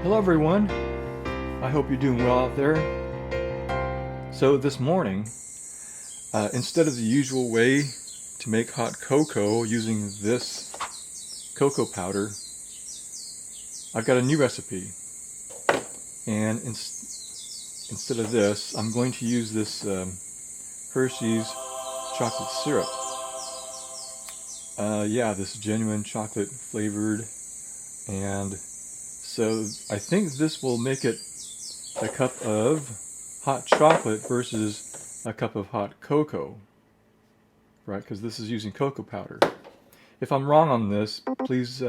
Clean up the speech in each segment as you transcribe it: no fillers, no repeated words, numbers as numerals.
Hello everyone, I hope you're doing well out there. So this morning, instead of the usual way to make hot cocoa using this cocoa powder, I've got a new recipe. And instead of this, I'm going to use this Hershey's chocolate syrup. Yeah, this genuine chocolate flavored, and so I think this will make it a cup of hot chocolate versus a cup of hot cocoa, right? Because this is using cocoa powder. If I'm wrong on this, please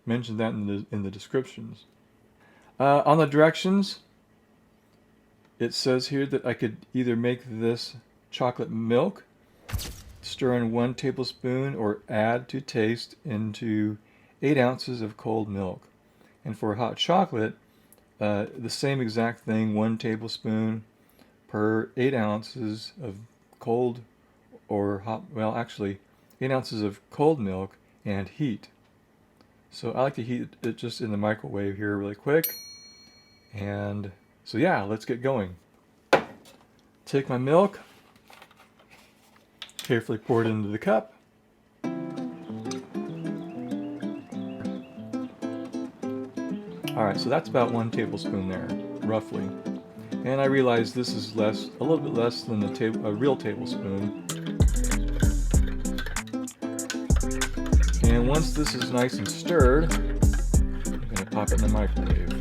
mention that in the descriptions. On the directions, it says here that I could either make this chocolate milk, stir in 1 tablespoon, or add to taste into 8 ounces of cold milk. And for hot chocolate, the same exact thing, 1 tablespoon per 8 ounces of cold or hot, well actually 8 ounces of cold milk and heat. So I like to heat it just in the microwave here really quick. And so yeah, let's get going. Take my milk, carefully pour it into the cup. Alright, so that's about 1 tablespoon there, roughly. And I realize this is a little bit less than a real tablespoon. And once this is nice and stirred, I'm going to pop it in the microwave.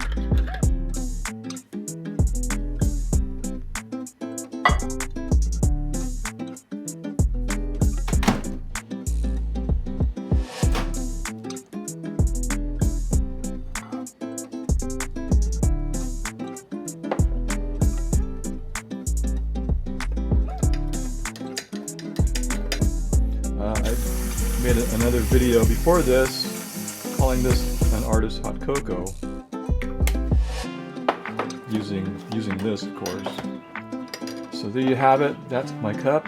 I made another video before this calling this an artist hot cocoa, using this, of course. So there you have it. That's my cup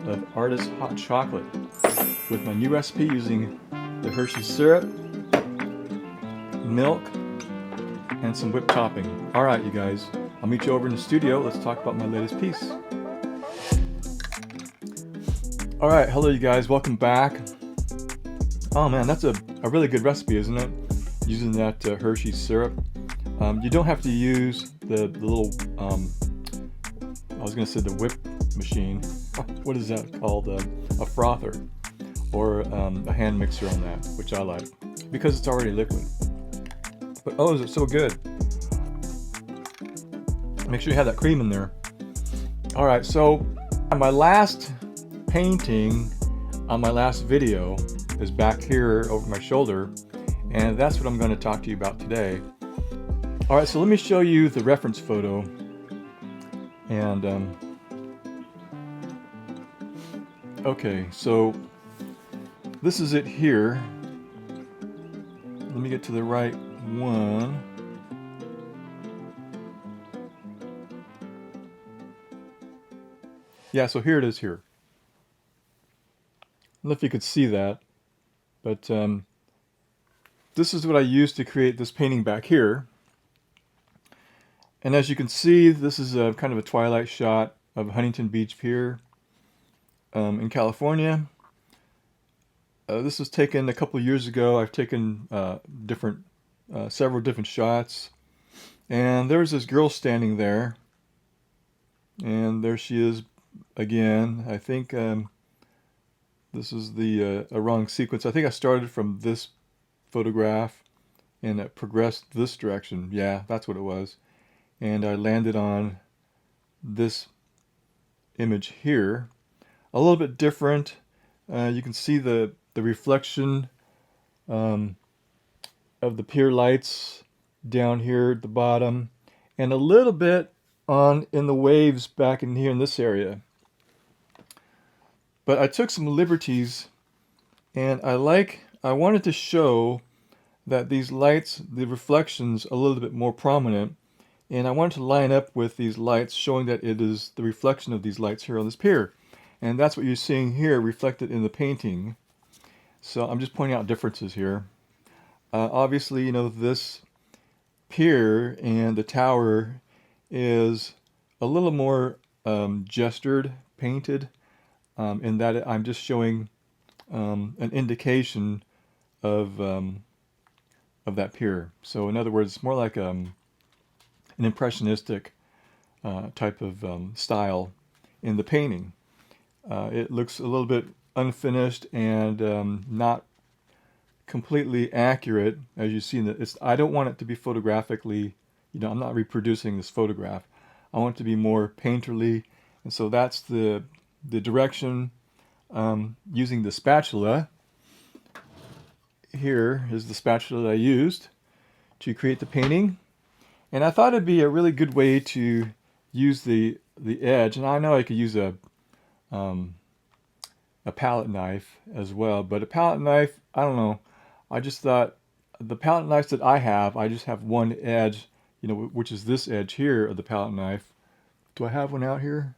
of artist hot chocolate with my new recipe using the Hershey syrup, milk, and some whipped topping. Alright you guys, I'll meet you over in the studio. Let's talk about my latest piece. Alright, hello you guys, welcome back. Oh man, that's a really good recipe, isn't it? Using that Hershey syrup. You don't have to use the little, I was going to say the whip machine. What is that called? A frother. Or a hand mixer on that, which I like. Because it's already liquid. But oh, is it so good. Make sure you have that cream in there. Alright, so my last painting on my last video is back here over my shoulder, and that's what I'm going to talk to you about today. Alright, so let me show you the reference photo, and okay, so this is it here. Let me get to the right one. Yeah, so here it is here. I don't know if you could see that, but this is what I used to create this painting back here. And as you can see, this is a kind of a twilight shot of Huntington Beach Pier in California. This was taken a couple of years ago. I've taken several different shots. And there's this girl standing there. And there she is again. I think this is a wrong sequence. I think I started from this photograph and it progressed this direction. Yeah, that's what it was. And I landed on this image here. A little bit different. You can see the reflection of the pier lights down here at the bottom, and a little bit in the waves back in here in this area. But I took some liberties, and I wanted to show that these lights, the reflections, a little bit more prominent, and I wanted to line up with these lights, showing that it is the reflection of these lights here on this pier. And that's what you're seeing here reflected in the painting. So I'm just pointing out differences here. Obviously, you know, this pier and the tower is a little more gestured, painted, in that I'm just showing an indication of that pier. So in other words, more like an impressionistic type of style in the painting. It looks a little bit unfinished and not completely accurate, as you see. I don't want it to be photographically, I'm not reproducing this photograph. I want it to be more painterly, and so that's the direction. Using the spatula. Here is the spatula that I used to create the painting, and I thought it'd be a really good way to use the edge. And I know I could use a palette knife as well, but a palette knife, I don't know. I just thought the palette knives that I just have one edge, which is this edge here of the palette knife. Do I have one out here?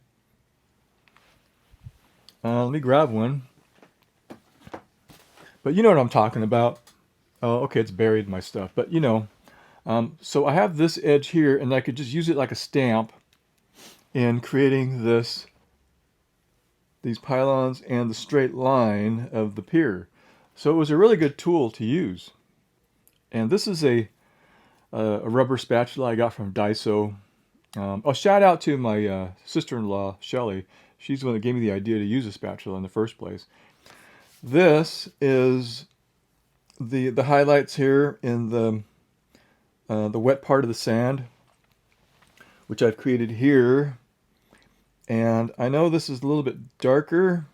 Let me grab one. But you know what I'm talking about. Oh, okay, it's buried in my stuff. But so I have this edge here, and I could just use it like a stamp in creating these pylons and the straight line of the pier. So it was a really good tool to use. And this is a rubber spatula I got from Daiso. Shout out to my sister-in-law, Shelly. She's the one that gave me the idea to use a spatula in the first place. This is the highlights here in the wet part of the sand, which I've created here. And I know this is a little bit darker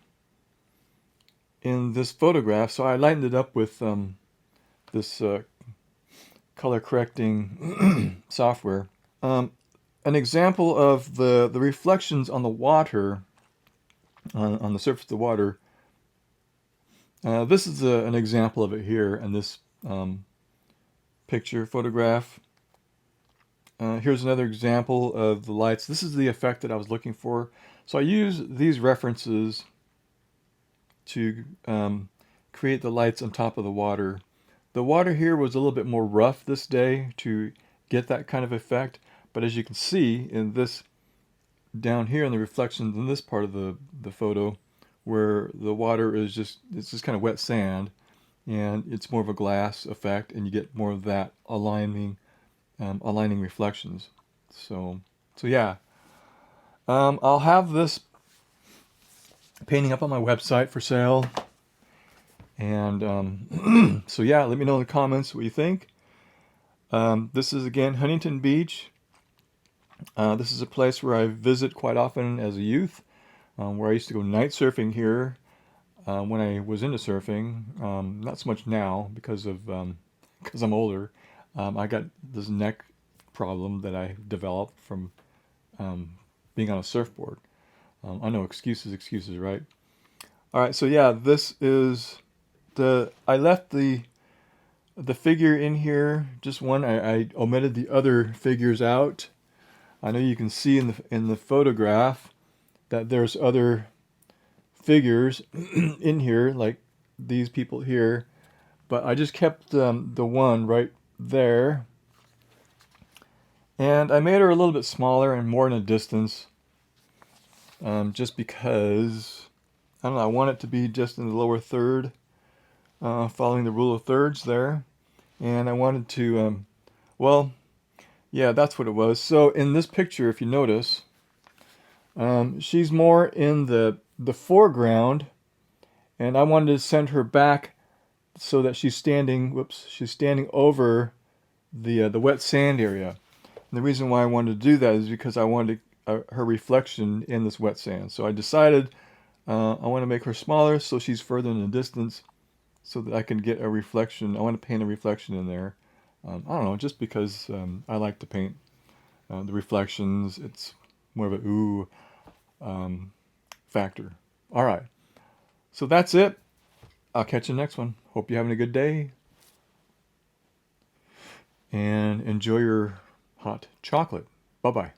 in this photograph, so I lightened it up with this color correcting software. An example of the reflections on the water, on the surface of the water. This is an example of it here in this photograph. Here's another example of the lights. This is the effect that I was looking for. So I use these references to create the lights on top of the water. The water here was a little bit more rough this day to get that kind of effect. But as you can see in this down here in the reflections in this part of the photo, where the water is it's just kind of wet sand, and it's more of a glass effect, and you get more of that aligning reflections. So yeah, I'll have this painting up on my website for sale, and so yeah, let me know in the comments what you think. This is again Huntington Beach. This is a place where I visit quite often as a youth, where I used to go night surfing here when I was into surfing. Not so much now because I'm older. I got this neck problem that I developed from being on a surfboard. I know excuses, right? All right, so yeah, this is I left the figure in here, just one. I omitted the other figures out. I know you can see in the photograph that there's other figures in here, like these people here, but I just kept the one right there, and I made her a little bit smaller and more in a distance, just because I don't know, I want it to be just in the lower third, following the rule of thirds there, and I wanted to well, yeah, that's what it was. So in this picture, if you notice, she's more in the foreground, and I wanted to send her back so that she's standing over the wet sand area. And the reason why I wanted to do that is because I wanted her reflection in this wet sand. So I decided I want to make her smaller so she's further in the distance, so that I can get a reflection. I want to paint a reflection in there. I don't know, just because I like to paint the reflections. It's more of a ooh factor. All right, so that's it. I'll catch you next one. Hope you're having a good day, and enjoy your hot chocolate. Bye-bye.